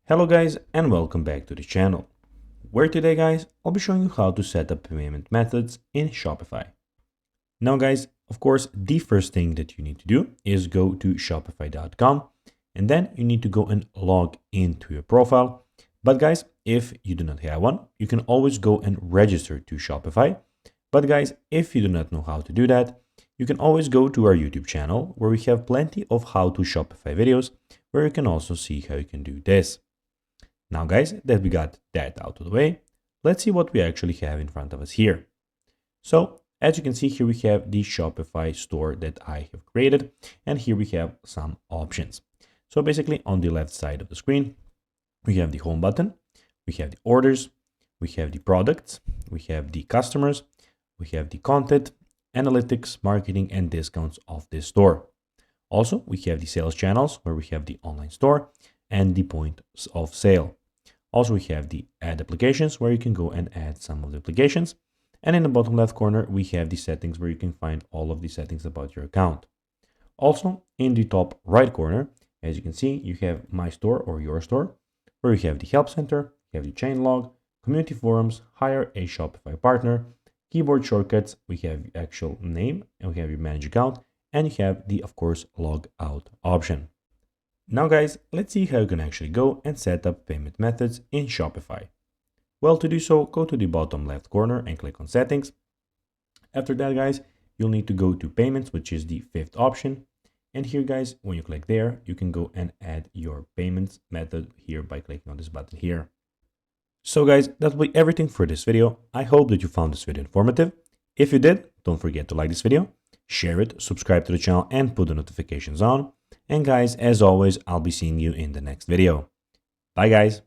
Hello guys and welcome back to the channel, where today guys I'll be showing you how to set up payment methods in Shopify. Now guys, of course the first thing that you need to do is go to shopify.com and then you need to go and log into your profile. But guys, if you do not have one, you can always go and register to Shopify. But guys, if you do not know how to do that, you can always go to our YouTube channel where we have plenty of how to Shopify videos where you can also see how you can do this. Now guys, that we got that out of the way, let's see what we actually have in front of us here. So as you can see here, we have the Shopify store that I have created, and here we have some options. So basically on the left side of the screen, we have the home button, we have the orders, we have the products, we have the customers, we have the content, analytics, marketing, and discounts of this store. Also, we have the sales channels where we have the online store and the points of sale. Also, we have the add applications where you can go and add some of the applications. And in the bottom left corner, we have the settings where you can find all of the settings about your account. Also, in the top right corner, as you can see, you have my store or your store, where you have the help center, you have the chain log, community forums, hire a Shopify partner, keyboard shortcuts, we have the actual name, and we have your manage account, and you have the, of course, log out option. Now guys, let's see how you can actually go and set up payment methods in Shopify. Well, to do so, go to the bottom left corner and click on settings. After that guys, you'll need to go to payments, which is the fifth option. And here guys, when you click there, you can go and add your payments method here by clicking on this button here. So guys, that will be everything for this video. I hope that you found this video informative. If you did, don't forget to like this video, share it, subscribe to the channel, and put the notifications on. And guys, as always, I'll be seeing you in the next video. Bye guys.